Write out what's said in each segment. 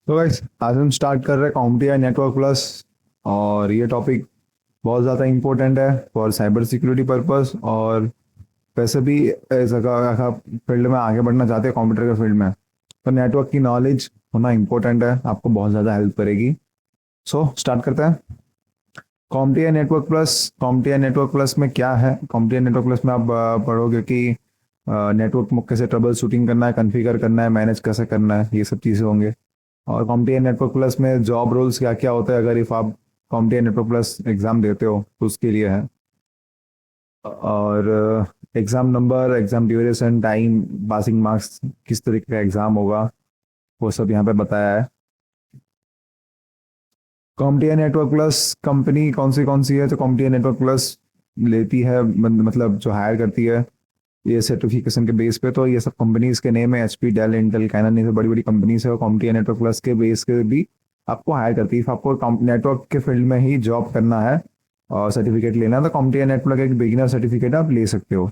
तो गाइस आज हम स्टार्ट कर रहे हैं कॉम्प्टिया नेटवर्क प्लस। और ये टॉपिक बहुत ज़्यादा इम्पोर्टेंट है फॉर साइबर सिक्योरिटी पर्पस। और वैसे भी इस अगर आप फील्ड में आगे बढ़ना चाहते हैं कंप्यूटर के फील्ड में, तो नेटवर्क की नॉलेज होना इम्पोर्टेंट है, आपको बहुत ज़्यादा हेल्प करेगी। सो स्टार्ट करते हैं। कॉम्प्टिया नेटवर्क प्लस में क्या है? कॉम्प्टिया नेटवर्क प्लस में आप पढ़ोगे कि नेटवर्क में कैसे ट्रबल शूटिंग करना है, कॉन्फ़िगर करना है, मैनेज कैसे करना है, ये सब चीज़ें होंगे। और कॉम्प्टिया नेटवर्क प्लस में जॉब रोल्स क्या क्या होता है, अगर इफ आप कॉम्प्टिया नेटवर्क प्लस एग्ज़ाम देते हो तो उसके लिए है। और exam number, exam duration, time, passing marks, किस तरीके का एग्ज़ाम होगा, वो सब यहाँ पे बताया है। कॉम्प्टिया नेटवर्क प्लस कंपनी कौन सी है? तो कॉम्प्टिया नेटवर्क प्लस लेती है, मतलब जो हायर करती है ये सर्टिफिकेशन के बेस पे। तो ये सब कंपनीज के नेम है, एचपी, डेल, इंटेल, कैनन, ये सब बड़ी बड़ी कंपनीज है। और कॉम्प्टिया नेटवर्क प्लस के बेस के भी आपको हायर करती है। आपको नेटवर्क के फील्ड में ही जॉब करना है और सर्टिफिकेट लेना है, तो कॉम्प्टिया नेटवर्क एक बिगिनर सर्टिफिकेट आप ले सकते हो।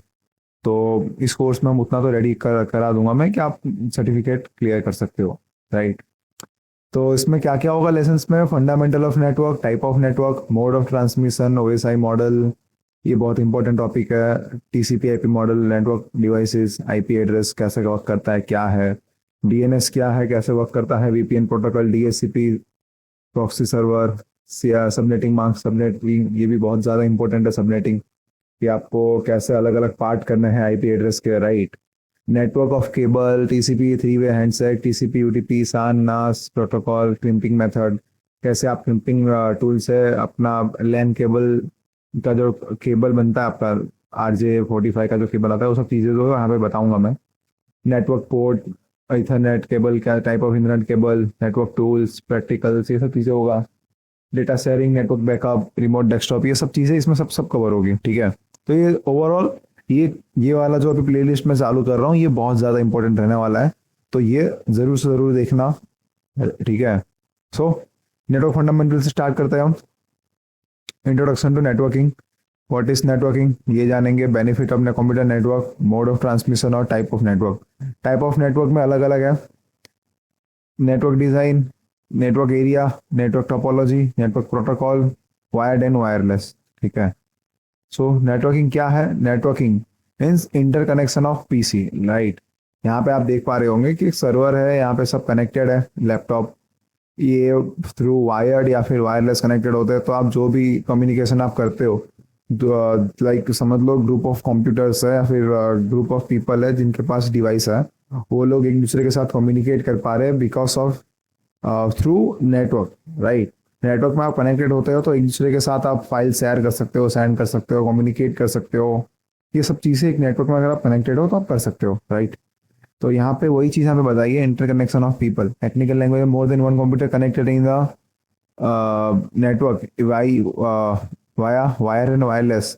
तो इस कोर्स में हम उतना तो रेडी करा दूंगा मैं कि आप सर्टिफिकेट क्लियर कर सकते हो, राइट। तो इसमें क्या क्या होगा लेसन्स में? Fundamental of network, type of network, mode of transmission, OSI model, ये बहुत इंपॉर्टेंट टॉपिक है। TCP IP model, network devices, IP address कैसे वर्क करता है, क्या है डीएनएस, क्या है, कैसे वर्क करता है, VPN protocol, DHCP, proxy server, subnetting mark, subnetting ये भी बहुत ज़्यादा इंपॉर्टेंट है। सबनेटिंग कि आपको कैसे अलग अलग पार्ट करने हैं आईपी एड्रेस के, right. Network of cable, TCP, three way handset, TCP, UTP, सान, नास प्रोटोकॉल, क्रिम्पिंग मेथड, कैसे आप क्रिम्पिंग टूल से अपना लैन केबल का जो केबल बनता है आपका RJ45 का जो केबल आता है, वो सब चीज़ें जो है यहाँ पे बताऊंगा मैं। नेटवर्क पोर्ट, इथरनेट केबल, क्या type of internet cable, network tools, practicals, ये सब चीज़ें होगा। Data sharing, network backup, remote desktop, ये सब चीज़ें इसमें सब सब कवर होगी, ठीक है। तो ये ओवरऑल ये वाला जो अभी प्लेलिस्ट में चालू कर रहा हूँ, ये बहुत ज़्यादा इंपॉर्टेंट रहने वाला है, तो ये ज़रूर से ज़रूर देखना, ठीक है। सो नेटवर्क फंडामेंटल से स्टार्ट करते हैं हम। Introduction to networking. What is networking, ये जानेंगे। Benefit of computer network, mode of transmission और type of network. Type of network में अलग अलग है। Network design, network area, network topology, network protocol, wired and wireless, ठीक है। सो नेटवर्किंग क्या है? Networking means interconnection of PC, right. यहाँ पे आप देख पा रहे होंगे कि सर्वर है, यहाँ पे सब कनेक्टेड है, लैपटॉप ये थ्रू वायर्ड या फिर वायरलेस कनेक्टेड होते हैं। तो आप जो भी कम्युनिकेशन आप करते हो, लाइक समझ लो ग्रुप ऑफ कंप्यूटर्स है या फिर ग्रुप ऑफ पीपल है जिनके पास डिवाइस है, वो लोग एक दूसरे के साथ कम्युनिकेट कर पा रहे हैं because of through network, right. Network में आप कनेक्टेड होते हो तो एक दूसरे के साथ आप फाइल शेयर कर सकते हो, सेंड कर सकते हो, कम्युनिकेट कर सकते हो। ये सब चीज़ें एक नेटवर्क में अगर आप कनेक्टेड हो तो आप कर सकते हो, राइट। तो यहाँ पे वही चीज़ हमें बताइए, interconnection of people. Technical language, more than one computer connected in the network via wire and wireless.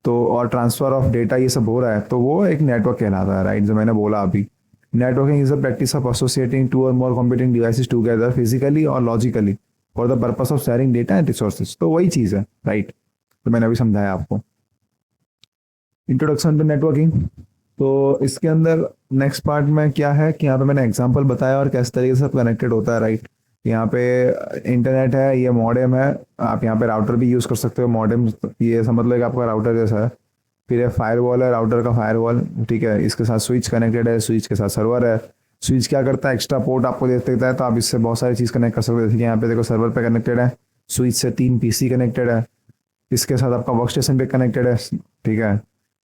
तो और ट्रांसफर ऑफ डेटा ये सब हो रहा है, तो वो एक नेटवर्क कहलाता है, राइट, जो मैंने बोला अभी। Networking is the practice of associating two और more computing devices together physically or logically for the purpose of sharing data and resources. तो वही चीज़ है, राइट। तो मैंने अभी समझाया आपको। Introduction to networking. तो इसके अंदर नेक्स्ट पार्ट में क्या है कि यहाँ पे मैंने एग्जांपल बताया और किस तरीके से सब कनेक्टेड होता है, राइट। यहाँ पे इंटरनेट है, ये मॉडेम है, आप यहाँ पे राउटर भी यूज़ कर सकते हो। मॉडेम ये समझ लो कि आपका राउटर जैसा है। फिर है फायरवॉल, है राउटर का फायरवॉल, ठीक है। इसके साथ स्विच कनेक्टेड है, स्विच के साथ सर्वर है। स्विच क्या करता है, एक्स्ट्रा पोर्ट आपको दे देता है, तो आप इससे बहुत सारी चीज़ कनेक्ट कर सकते हो। जैसे कि यहाँ पे देखो सर्वर पे कनेक्टेड है, स्विच से 3 पीसी कनेक्टेड है, इसके साथ आपका वर्क स्टेशन पे कनेक्टेड है, ठीक है।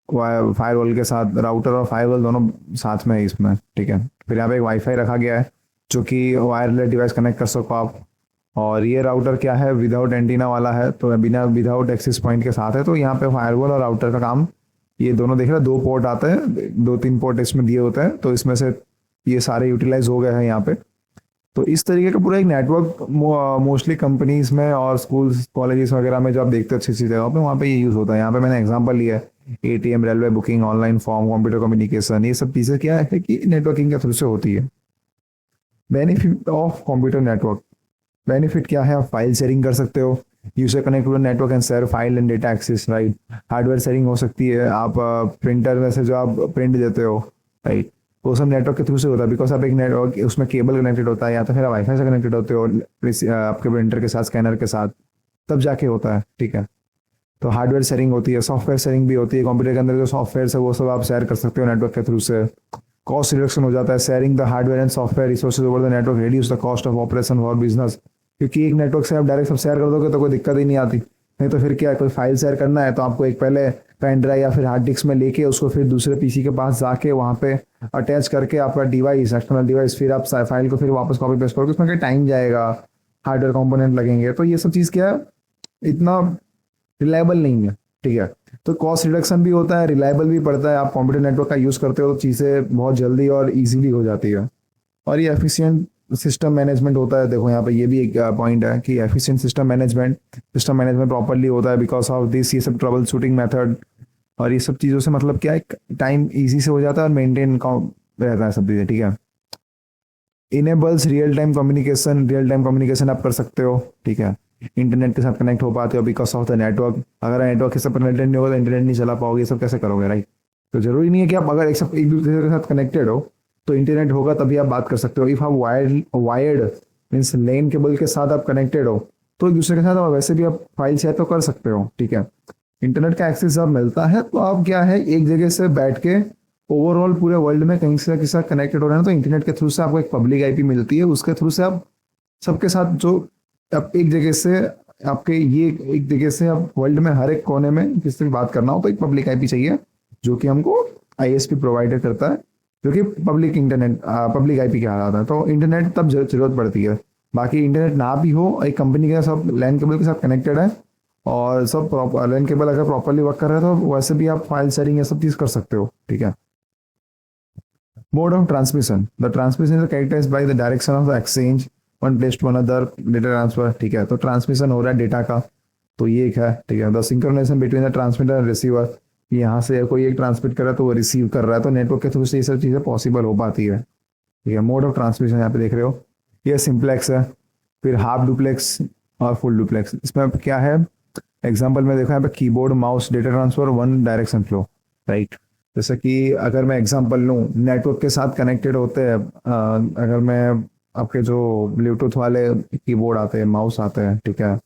फायरवॉल के साथ राउटर और फायरवॉल दोनों साथ में है इसमें, ठीक है। फिर यहाँ पे एक वाईफाई रखा गया है जो कि वायरलेस डिवाइस कनेक्ट कर सको आप। और ये राउटर क्या है, विदाउट एंटीना वाला है, तो बिना विदाउट एक्सेस पॉइंट के साथ है। तो यहाँ पे फायरवॉल और राउटर का काम, ये दोनों देख रहे हैं, 2 पोर्ट आते हैं, 2-3 पोर्ट इसमें दिए होते हैं, तो इसमें से ये सारे यूटिलाइज हो गए हैं यहाँ पे। तो इस तरीके का पूरा एक नेटवर्क मोस्टली कंपनीज में और स्कूल्स कॉलेजेस वगैरह में जो आप देखते हो अच्छी अच्छी जगहों पे, वहाँ पे ये यूज़ होता है। यहाँ पे मैंने एग्जांपल लिया है, ATM, railway booking, online form, computer communication, ये सब चीज़ें क्या है कि नेटवर्किंग के थ्रू से होती है। Benefit of computer network. Benefit क्या है, आप फाइल शेयरिंग कर सकते हो, user connect to network and share file and data access, right. Hardware sharing हो सकती है, आप प्रिंटर में से जो आप प्रिंट देते हो, राइट। वो सब नेटवर्क के थ्रू से होता है, बिकॉज आप एक नेटवर्क उसमें केबल कनेक्टेड होता है या तो फिर वाईफाई से कनेक्टेड होते हो आपके प्रिंटर के साथ, स्कैनर के साथ, तब जाके होता है। ठीक है, तो हार्डवेयर शेयरिंग होती है, सॉफ्टवेयर शेयरिंग भी होती है। कंप्यूटर के अंदर जो सॉफ्टवेयर है वो सब आप शेयर कर सकते हो नेटवर्क के थ्रू से। कॉस्ट रिडक्शन हो जाता है, sharing the hardware and software resources over the network reduce the cost of operation for business. क्योंकि एक नेटवर्क से आप डायरेक्ट सब शेयर कर दोगे तो कोई दिक्कत ही नहीं आती। नहीं तो फिर क्या है, कोई फाइल शेयर करना है तो आपको एक पहले पेन ड्राइव या फिर हार्ड डिस्क में लेके उसको फिर दूसरे पीसी के पास जाके वहाँ पे अटैच करके आपका डिवाइस, एक्सटर्नल डिवाइस, फिर आप फाइल को फिर वापस कॉपी पेस्ट करोगे, उसमें टाइम जाएगा, हार्डवेयर कंपोनेंट लगेंगे। तो ये सब चीज़ क्या है, इतना रिलायबल नहीं है। ठीक है, तो कॉस्ट रिडक्शन भी होता है, रिलायबल भी पड़ता है। आप कंप्यूटर नेटवर्क का यूज़ करते हो तो चीज़ें बहुत जल्दी और ईजिली हो जाती है। और ये एफिशिएंट सिस्टम मैनेजमेंट होता है। देखो यहाँ पे ये भी एक पॉइंट है कि एफिशिएंट सिस्टम मैनेजमेंट प्रॉपर्ली होता है बिकॉज ऑफ दिस, ये सब ट्रबल शूटिंग मेथड और ये सब चीज़ों से मतलब क्या है, टाइम ईजी से हो जाता है और मेंटेन रहता है सब चीज़ें। ठीक है, इनेबल्स रियल टाइम कम्युनिकेशन आप कर सकते हो। ठीक है, इंटरनेट के साथ कनेक्ट हो पाते हो बिकॉज ऑफ द नेटवर्क। अगर नेटवर्क के साथ कनेक्टेड नहीं होगा तो इंटरनेट नहीं चला पाओगे, ये सब कैसे करोगे, राइट। तो जरूरी नहीं है कि आप अगर एक दूसरे के साथ कनेक्टेड हो तो इंटरनेट होगा तभी आप बात कर सकते हो। इफ आप वायर्ड मीन्स लेन केबल के साथ आप कनेक्टेड हो तो एक दूसरे के साथ वैसे भी आप फाइल शेयर तो कर सकते हो। ठीक है, इंटरनेट का एक्सेस जब मिलता है तो आप क्या है, एक जगह से बैठ के ओवरऑल पूरे वर्ल्ड में कहीं से किसी साथ कनेक्टेड हो रहे हैं तो इंटरनेट के थ्रू से आपको एक पब्लिक आईपी मिलती है, उसके थ्रू से आप सबके साथ जो आप एक जगह से आपके ये एक जगह से आप वर्ल्ड में हर एक कोने में किसी से बात करना हो तो एक पब्लिक आईपी चाहिए जो कि हमको आईएसपी प्रोवाइडर करता है, जो कि पब्लिक आईपी कहलाता है। तो इंटरनेट तब जरूरत पड़ती है। बाकी इंटरनेट ना भी हो, एक कंपनी के सब लैन केबल के साथ कनेक्टेड है और सब लैन केबल अगर प्रॉपरली वर्क कर रहा है तो वैसे भी आप फाइल शेयरिंग ये सब चीज़ कर सकते हो। ठीक है, mode of transmission, the transmission is characterised by the direction of the exchange one place to another, data transfer. ठीक है, तो ट्रांसमिशन हो रहा है डेटा का, तो ये एक है। ठीक है, the synchronisation between the transmitter and receiver, यहाँ से कोई एक ट्रांसमिट कर रहा है तो वो रिसीव कर रहा है, तो नेटवर्क के थ्रू से ये सब चीज़ें पॉसिबल हो पाती है। ठीक है, मोड ऑफ ट्रांसमिशन यहाँ पे देख रहे हो, ये सिंप्लेक्स है, फिर हाफ डुप्लेक्स और फुल डुप्लेक्स। इसमें क्या है, एग्जाम्पल में देखो यहाँ पे keyboard mouse data transfer one direction flow, right. जैसे कि अगर मैं एग्जांपल लूँ, नेटवर्क के साथ कनेक्टेड होते हैं, अगर मैं आपके जो ब्लूटूथ वाले कीबोर्ड आते हैं, माउस आते हैं, ठीक है,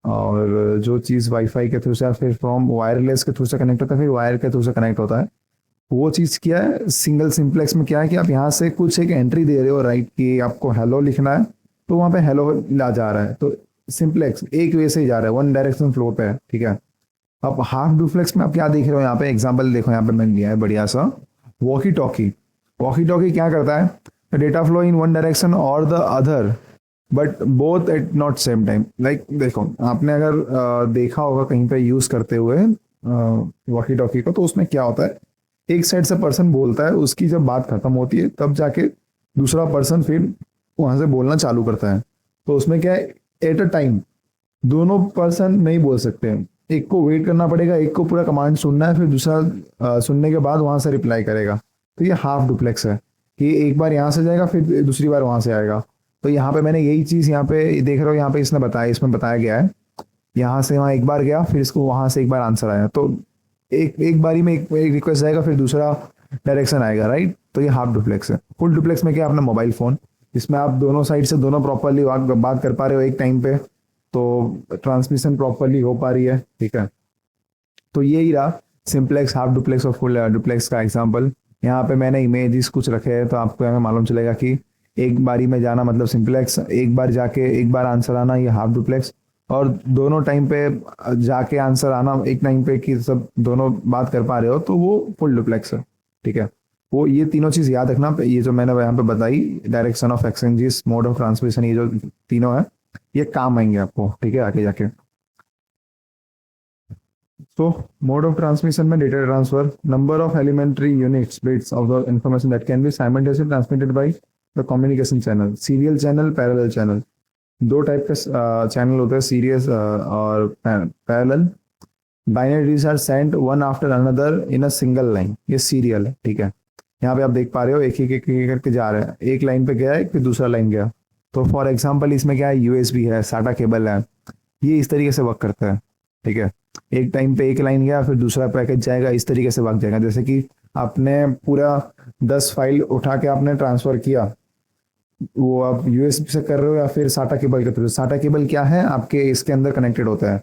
और जो चीज़ वाईफाई के थ्रू से फिर फ्रॉम वायरलेस के थ्रू से कनेक्ट होता है, फिर वायर के थ्रू से कनेक्ट होता है, वो चीज़ क्या है, सिंगल सिंप्लेक्स में क्या है कि आप यहाँ से कुछ एक एंट्री दे रहे हो, राइट, कि आपको हेलो लिखना है तो वहाँ पे हेलो ला जा रहा है, तो सिंप्लेक्स एक वे से ही जा रहा है, वन डायरेक्शन फ्लो पे है। ठीक है, अब हाफ डुप्लेक्स में आप क्या देख रहे हो, यहाँ पे एग्जांपल देखो, यहाँ पे मैंने लिया है बढ़िया सा वॉकी टॉकी। वॉकी टॉकी क्या करता है, data flow in one direction और the other but both at not same time. Like देखो, आपने अगर देखा होगा कहीं पे यूज करते हुए वॉकी टॉकी को, तो उसमें क्या होता है, एक साइड से पर्सन बोलता है, उसकी जब बात खत्म होती है तब जाके दूसरा पर्सन फिर वहां से बोलना चालू करता है। तो उसमें क्या है, एट अ टाइम दोनों पर्सन नहीं बोल सकते, एक को वेट करना पड़ेगा, एक को पूरा कमांड सुनना है, फिर दूसरा सुनने के बाद वहां से रिप्लाई करेगा। तो ये हाफ डुप्लेक्स है कि एक बार यहाँ से जाएगा फिर दूसरी बार वहां से आएगा। तो यहाँ पे मैंने यही चीज़ यहाँ पे देख रहा हूँ, यहाँ पे इसमें बताया गया है, यहाँ से वहाँ एक बार गया, फिर इसको वहां से एक बार आंसर आया, तो एक बारी में एक रिक्वेस्ट जाएगा, फिर दूसरा डायरेक्शन आएगा, राइट। तो ये हाफ डुप्लेक्स है। फुल डुप्लेक्स में क्या है, अपना मोबाइल फोन, इसमें आप दोनों साइड से दोनों प्रॉपरली बात कर पा रहे हो एक टाइम पे, तो ट्रांसमिशन प्रॉपरली हो पा रही है। ठीक है, तो यही रहा सिंप्लेक्स, हाफ डुप्लेक्स और फुल डुप्लेक्स का एग्जांपल। यहाँ पे मैंने इमेजेस कुछ रखे हैं तो आपको यहाँ मालूम चलेगा कि एक बारी में जाना मतलब सिंप्लेक्स, एक बार जाके एक बार आंसर आना ये हाफ डुप्लेक्स, और दोनों टाइम पे जाके आंसर आना एक टाइम पे कि सब दोनों बात कर पा रहे हो, तो वो फुल डुप्लेक्स है। ठीक है, वो ये तीनों चीज़ याद रखना, ये जो मैंने यहाँ पे बताई, direction of exchanges, mode of transmission, ये जो तीनों है ये काम आएंगे आपको। ठीक है, आगे जाके। तो मोड ऑफ ट्रांसमिशन में data transfer, number of elementary units bits of the information that can be simultaneously transmitted by the communication channel, serial channel, parallel channel. दो टाइप के चैनल होते हैं, सीरियस और parallel. Binaries are sent one after another in a single line, ये serial है। ठीक है, यहाँ पे आप देख पा रहे हो एक एक करके जा रहे हैं, एक लाइन पे गया है फिर दूसरा लाइन गया। तो फॉर एग्जांपल इसमें क्या है, यूएसबी है, साटा केबल है, ये इस तरीके से वर्क करता है। ठीक है, एक टाइम पे एक लाइन गया फिर दूसरा पैकेज जाएगा, इस तरीके से वर्क जाएगा। जैसे कि आपने पूरा 10 फाइल उठा के आपने ट्रांसफर किया, वो आप यूएसबी से कर रहे हो या फिर साटा केबल के थ्रू। साटा केबल क्या है, आपके इसके अंदर कनेक्टेड होता है।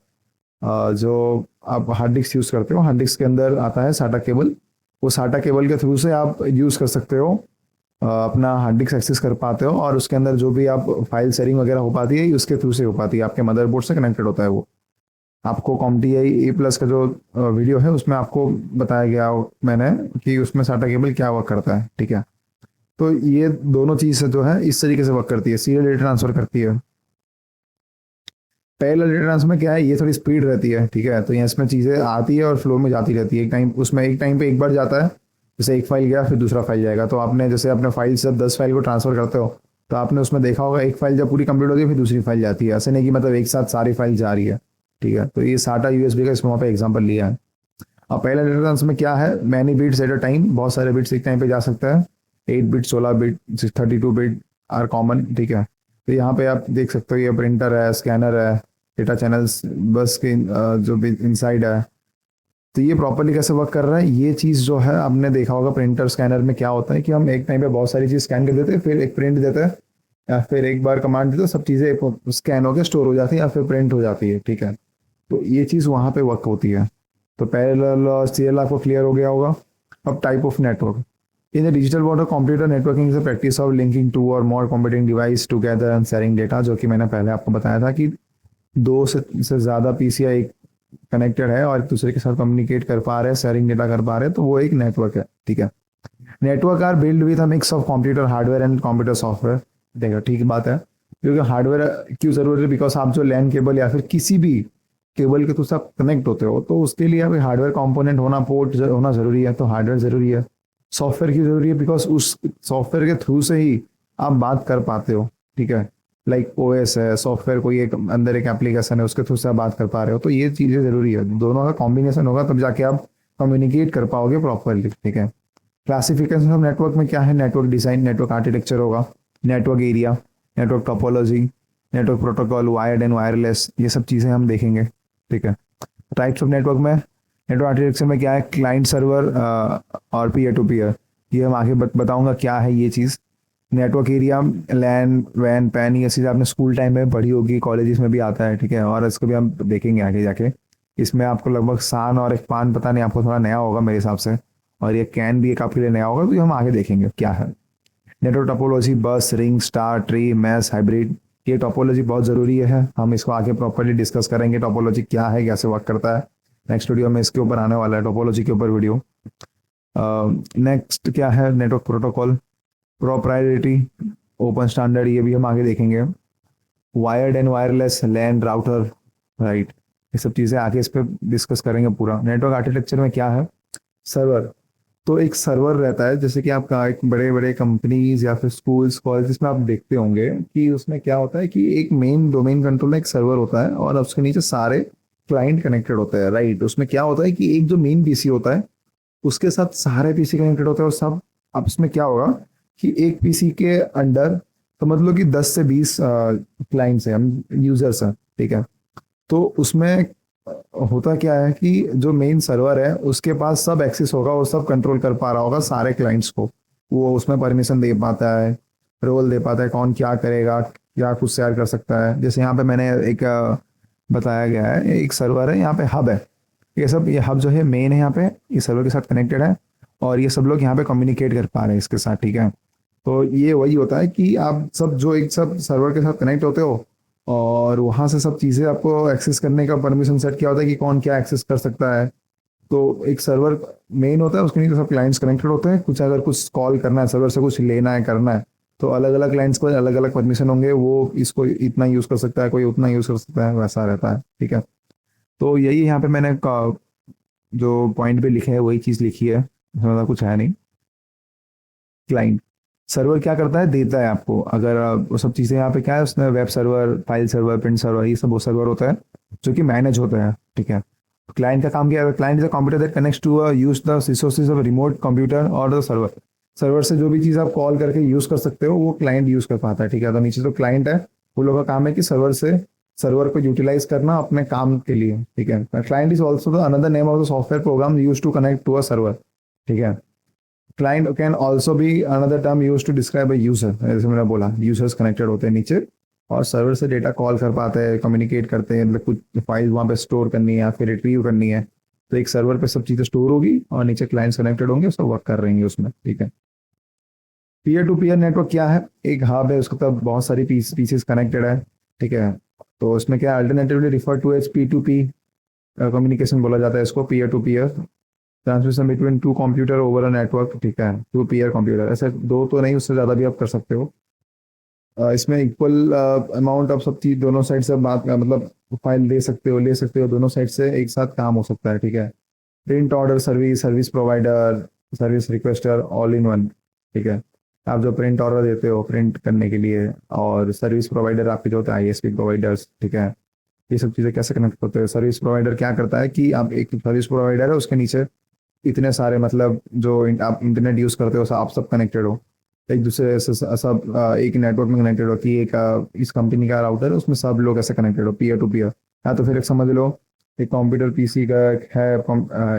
जो आप हार्ड डिस्क यूज करते हो, हार्ड डिस्क के अंदर आता है साटा केबल। वो साटा केबल के थ्रू से आप यूज कर सकते हो, अपना हार्ड डिस्क एक्सेस कर पाते हो, और उसके अंदर जो भी आप फाइल शेयरिंग वगैरह हो पाती है उसके थ्रू से हो पाती है, आपके मदरबोर्ड से कनेक्टेड होता है वो। आपको कॉम्टी ए प्लस का जो वीडियो है उसमें आपको बताया गया मैंने कि उसमें साटा केबल क्या वर्क करता है, ठीक है। तो ये दोनों चीज जो है इस तरीके से वर्क करती है, सीरियल डेटा ट्रांसफर करती है। पैरेलल डेटा ट्रांसफर में क्या है, ये थोड़ी स्पीड रहती है, ठीक है। तो यहाँ इसमें चीजें आती है और फ्लो में जाती रहती है, एक टाइम उसमें एक टाइम पे एक बार जाता है, जैसे एक फाइल गया फिर दूसरा फाइल जाएगा। तो आपने जैसे अपने फाइल से 10 फाइल को ट्रांसफर करते हो, तो आपने उसमें देखा होगा एक फाइल जब पूरी कंप्लीट होती है फिर दूसरी फाइल जाती है, ऐसे नहीं कि मतलब एक साथ सारी फाइल जा रही है, ठीक है। तो ये साटा यूएसबी का इसमें वहाँ पे एग्जाम्पल लिया है। अब पहले डेटा ट्रांसफर में क्या है, many bits at a time, बहुत सारे बिट्स एक टाइम पे जा सकता है। 8 bit, 16 bit, 32 bit are common, ठीक है। तो यहाँ पे आप देख सकते हो ये प्रिंटर है, स्कैनर है, डेटा चैनल्स बस के जो भी इनसाइड है। तो ये प्रॉपरली कैसे वर्क कर रहा है, ये चीज़ जो है आपने देखा होगा प्रिंटर स्कैनर में क्या होता है कि हम एक टाइम पे बहुत सारी चीज़ स्कैन कर देते हैं, फिर एक प्रिंट देते हैं, या फिर एक बार कमांड देते हैं, सब चीज़ें स्कैन होकर स्टोर हो जाती है या फिर प्रिंट हो जाती है, ठीक है। तो ये चीज़ वहाँ पे वर्क होती है। तो पैरेलल और सीरियल आपको क्लियर हो गया होगा। अब type of network in the digital world, computer networking is the practice of linking two और more computing device together and sharing data, जो कि मैंने पहले आपको बताया था कि दो से ज़्यादा पीसीआई एक कनेक्टेड है और एक दूसरे के साथ कम्युनिकेट कर पा रहे हैं, शेयरिंग डेटा कर पा रहे हैं, तो वो एक नेटवर्क है, ठीक है। Network are built with a mix of computer hardware and computer software. देखो ठीक बात है, क्योंकि हार्डवेयर क्यों जरूरी है, बिकॉज आप जो लैन केबल या फिर किसी भी केबल के थ्रू से आप कनेक्ट होते हो, तो उसके लिए अभी हार्डवेयर कंपोनेंट होना, पोर्ट होना जरूरी है, तो हार्डवेयर जरूरी है। सॉफ्टवेयर की जरूरी है, बिकॉज उस सॉफ्टवेयर के थ्रू से ही आप बात कर पाते हो, ठीक है। लाइक ओएस है, सॉफ्टवेयर कोई एक अंदर एक एप्लीकेशन है, उसके थ्रू से आप बात कर पा रहे हो, तो ये चीज़ें जरूरी है। दोनों का कॉम्बिनेशन होगा तब जाके आप कम्युनिकेट कर पाओगे प्रॉपरली, ठीक है। क्लासिफिकेशन ऑफ नेटवर्क में क्या है, नेटवर्क डिजाइन, नेटवर्क आर्किटेक्चर होगा, network area, network topology, network protocol, wired and wireless, ये सब चीज़ें हम देखेंगे, ठीक है। टाइप्स ऑफ नेटवर्क में नेटवर्क आर्किटेक्चर में क्या है, क्लाइंट सर्वर और पीयर टू पीयर, ये हम आगे बताऊंगा क्या है ये चीज़। नेटवर्क एरिया, लैन वैन पैन, ये चीज़ आपने स्कूल टाइम में पढ़ी होगी, कॉलेजेस में भी आता है, ठीक है। और इसको भी हम देखेंगे आगे जाके। इसमें आपको लगभग सान और एक पान पता नहीं, आपको थोड़ा नया होगा मेरे हिसाब से, और ये कैन भी एक आपके लिए नया होगा, तो ये हम आगे देखेंगे क्या है। Network topology, bus, ring, star, tree, mesh, hybrid, ये टोपोलॉजी बहुत ज़रूरी है, हम इसको आगे प्रॉपर्ली डिस्कस करेंगे, टोपोलॉजी क्या है, कैसे वर्क करता है। नेक्स्ट वीडियो में इसके ऊपर आने वाला है, टोपोलॉजी के ऊपर वीडियो। नेक्स्ट क्या है, network protocol, proprietary, open standard, ये भी हम आगे देखेंगे। Wired and wireless, LAN, router, right, ये सब चीज़ें आगे इस पर डिस्कस करेंगे पूरा। नेटवर्क आर्किटेक्चर में क्या है, सर्वर, तो एक सर्वर रहता है, जैसे कि आपका एक बड़े बड़े कंपनीज या फिर स्कूल्स कॉलेजेस में आप देखते होंगे कि उसमें क्या होता है कि एक मेन डोमेन कंट्रोलर एक सर्वर होता है और उसके नीचे सारे क्लाइंट कनेक्टेड होते हैं, राइट। उसमें क्या होता है कि एक जो मेन पीसी होता है उसके साथ सारे पीसी कनेक्टेड होते हैं, और सब अब इसमें क्या होगा कि एक पीसी के अंडर, तो मतलब कि 10 से 20 क्लाइंट्स हैं, हम यूजर्स हैं, ठीक है। तो उसमें होता क्या है कि जो मेन सर्वर है उसके पास सब एक्सेस होगा, वो सब कंट्रोल कर पा रहा होगा सारे क्लाइंट्स को, वो उसमें परमिशन दे पाता है, रोल दे पाता है, कौन क्या करेगा, क्या कुछ शेयर कर सकता है। जैसे यहाँ पे मैंने एक बताया गया है, एक सर्वर है, यहाँ पे हब है, ये हब जो है मेन है, यहाँ पे ये सर्वर के साथ कनेक्टेड है, और ये सब लोग यहाँ पे कम्युनिकेट कर पा रहे हैं इसके साथ, ठीक है। तो ये वही होता है कि आप सब जो एक सब सर्वर के साथ कनेक्ट होते हो, और वहाँ से सब चीज़ें आपको एक्सेस करने का परमिशन सेट किया होता है कि कौन क्या एक्सेस कर सकता है। तो एक सर्वर मेन होता है, उसके नीचे सब क्लाइंट्स कनेक्टेड होते हैं, कुछ अगर कुछ कॉल करना है सर्वर से, कुछ लेना है, करना है, तो अलग अलग क्लाइंट्स को अलग अलग परमिशन होंगे, वो इसको इतना यूज़ कर सकता है, कोई उतना यूज़ कर सकता है, वैसा रहता है, ठीक है। तो यही यहाँ पे मैंने जो पॉइंट पे लिखे है वही चीज़ लिखी है, ज़्यादा कुछ है नहीं। क्लाइंट सर्वर क्या करता है, देता है आपको, अगर वो सब चीज़ें यहाँ पे क्या है, उसमें web server, file server, print server, ये सब वो सर्वर होता है जो कि मैनेज होता है, ठीक है। क्लाइंट का काम क्या है, client is a computer that connects to use the resources of remote computer or the server. Server से जो भी चीज़ आप कॉल करके यूज़ कर सकते हो वो क्लाइंट यूज़ कर पाता है, ठीक है। तो नीचे तो क्लाइंट है, वो लोगों का काम है कि सर्वर को यूटिलाइज करना अपने काम के लिए, ठीक है। Client is also the another name of the software program use to connect to a server, ठीक है। Client can also be another term use to describe a user, जैसे मैंने बोला यूजर्स कनेक्टेड होते हैं नीचे और सर्वर से डेटा कॉल कर पाते हैं, कम्युनिकेट करते हैं, मतलब कुछ फाइल वहाँ पे स्टोर करनी है या फिर रिट्रीव करनी है, तो एक सर्वर पे सब चीज़ें स्टोर होगी और नीचे क्लाइंट्स कनेक्टेड होंगे, सब वर्क कर रहेंगे उसमें, ठीक है। पीयर टू पीयर नेटवर्क क्या है? एक हब है, उसके तब बहुत सारी पीसेस कनेक्टेड है, ठीक है। तो उसमें क्या alternatively refer to as P to P communication बोला जाता है इसको, peer to peer transmission between two computer over a network, ठीक है। टू पीयर कंप्यूटर, ऐसे दो तो नहीं, उससे ज़्यादा भी आप कर सकते हो। इसमें इक्वल अमाउंट ऑफ सब चीज दोनों साइड से बात का मतलब फाइल दे सकते हो, ले सकते हो, दोनों साइड से एक साथ काम हो सकता है, ठीक है। Print order service, service provider, service requester, all in one, ठीक है। आप जो प्रिंट ऑर्डर देते हो प्रिंट करने के लिए, और सर्विस प्रोवाइडर आपके जो होते हैं आईएसपी प्रोवाइडर्स, ठीक है। ये सब चीज़ें कैसे कनेक्ट होते हैं? सर्विस प्रोवाइडर क्या करता है कि आप एक सर्विस प्रोवाइडर है, उसके नीचे इतने सारे मतलब जो आप इंटरनेट यूज़ करते हो आप सब कनेक्टेड हो एक दूसरे से, सब एक नेटवर्क में कनेक्टेड हो कि एक इस कंपनी का राउटर है उसमें सब लोग ऐसे कनेक्टेड हो पीयर टू पीयर। या तो फिर एक समझ लो एक कंप्यूटर पीसी का है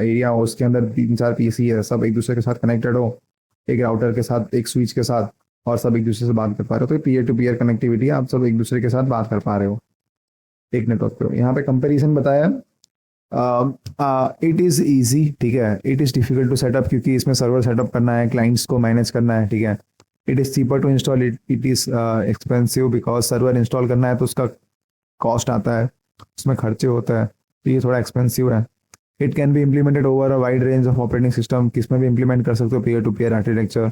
एरिया हो, उसके अंदर 3-4 पीसी है, सब एक दूसरे के साथ कनेक्टेड हो एक राउटर के साथ, एक स्विच के साथ, और सब एक दूसरे से बात कर पा रहे हो, तो पीयर टू पीयर कनेक्टिविटी, आप सब एक दूसरे के साथ बात कर पा रहे हो एक नेटवर्क पे। यहाँ पे कंपेरिजन बताया, इट इज़ ईजी, ठीक है। It is difficult to set up, क्योंकि इसमें सर्वर सेटअप करना है, क्लाइंट्स को मैनेज करना है, ठीक है। It is cheaper to install, it is expensive because server install करना है तो उसका कॉस्ट आता है, उसमें खर्चे होता है, तो ये थोड़ा एक्सपेंसिव है। It can be implemented over a wide range of operating system, किस में भी इम्प्लीमेंट कर सकते हो peer to peer architecture.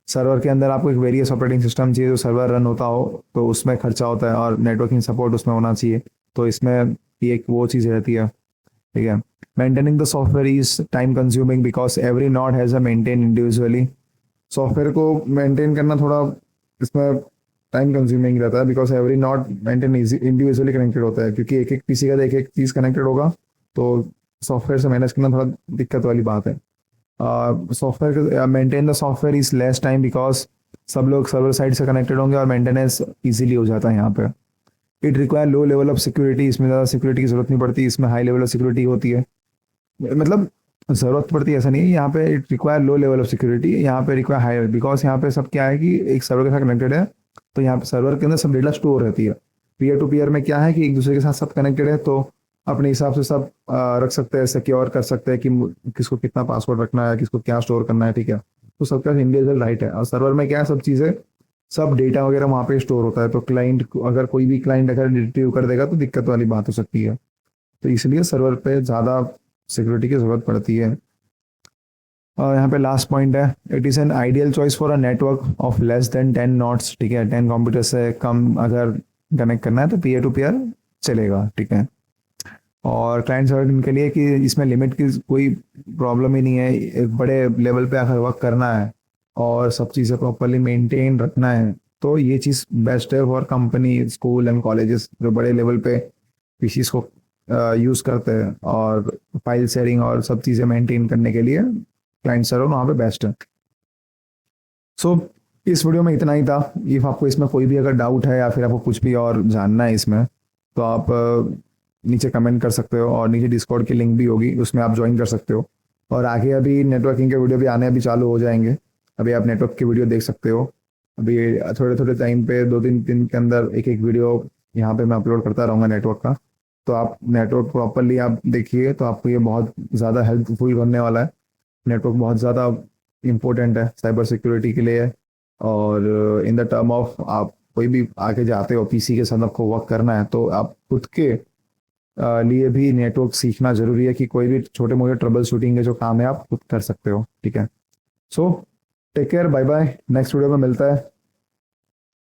Server के अंदर आपको एक वेरियस ऑपरेटिंग सिस्टम चाहिए जो सर्वर रन होता हो, तो उसमें खर्चा होता है, और नेटवर्किंग सपोर्ट उसमें होना चाहिए, तो इसमें ये एक वो चीज़ रहती है, ठीक है। Maintaining the software is time consuming because every node has a maintain individually. Software को मेंटेन करना थोड़ा इसमें टाइम कंज्यूमिंग रहता है, because every node maintain individually connected होता है, क्योंकि एक एक पीसी का एक एक चीज़ कनेक्टेड होगा, तो सॉफ्टवेयर से मैनेज करना थोड़ा दिक्कत वाली बात है। Software maintain the software is less time because सब लोग सर्वर साइड से कनेक्टेड होंगे और मेंटेनेंस इजीली हो जाता है यहाँ पे। It require low level of security, इसमें ज़्यादा सिक्योरिटी की जरूरत नहीं पड़ती, इसमें हाई लेवल ऑफ सिक्योरिटी होती है, मतलब जरूरत पड़ती है ऐसा नहीं है। यहाँ पे it require low level of security, यहाँ पे रिक्वायर हाई, बिकॉज यहाँ पे सब क्या है कि एक सर्वर के साथ कनेक्टेड है, तो यहाँ पे सर्वर के अंदर सब डेटा स्टोर रहती है। पीयर टू पीयर में क्या है कि एक दूसरे के साथ सब कनेक्टेड है, तो अपने हिसाब से सब रख सकते हैं, सिक्योर कर सकते हैं कि किसको कितना पासवर्ड रखना है, किसको क्या स्टोर करना है, ठीक है। तो सबका इंडिविजुअल राइट है। और सर्वर में क्या है, सब चीज़ें सब डेटा वगैरह वहाँ पे स्टोर होता है, तो क्लाइंट अगर कोई भी क्लाइंट अगर रिट्रीव कर देगा तो दिक्कत वाली बात हो सकती है, तो इसलिए सर्वर पे ज़्यादा सिक्योरिटी की जरूरत पड़ती है। और यहाँ पे लास्ट पॉइंट है, it is an ideal choice for a network of less than 10 nodes, ठीक है। 10 कंप्यूटर से कम अगर कनेक्ट करना है तो पीयर टू पीयर चलेगा, ठीक है। और क्लाइंट सर्वर इनके लिए कि इसमें लिमिट की कोई प्रॉब्लम ही नहीं है, एक बड़े लेवल पे अगर वर्क करना है और सब चीज़ें प्रॉपरली मेंटेन रखना है, तो ये चीज़ बेस्ट है for company, school and colleges जो बड़े लेवल पे पीसीस को यूज़ करते हैं, और फाइल शेयरिंग और सब चीज़ें मेंटेन करने के लिए क्लाइंट सर्वर वहाँ पे बेस्ट है। सो इस वीडियो में इतना ही था। इफ़ आपको इसमें कोई भी अगर डाउट है या फिर आपको कुछ भी और जानना है इसमें, तो आप नीचे कमेंट कर सकते हो, और नीचे डिस्कॉर्ड की लिंक भी होगी, उसमें आप ज्वाइन कर सकते हो। और आगे अभी नेटवर्किंग के वीडियो भी आने अभी चालू हो जाएंगे, अभी आप नेटवर्क की वीडियो देख सकते हो। अभी थोड़े थोड़े टाइम पे 2-3 दिन के अंदर एक एक वीडियो यहाँ पे मैं अपलोड करता रहूँगा नेटवर्क का, तो आप नेटवर्क प्रॉपरली आप देखिए, तो आपको ये बहुत ज़्यादा हेल्पफुल करने वाला है। नेटवर्क बहुत ज़्यादा इम्पोर्टेंट है साइबर सिक्योरिटी के लिए, और इन द टर्म ऑफ आप कोई भी आगे जाते हो पीसी के साथ आपको वर्क करना है, तो आप खुद के लिए भी नेटवर्क सीखना जरूरी है, कि कोई भी छोटे मोटे ट्रबल शूटिंग के जो काम है आप खुद कर सकते हो, ठीक है। So take care, bye bye, next video में मिलता है।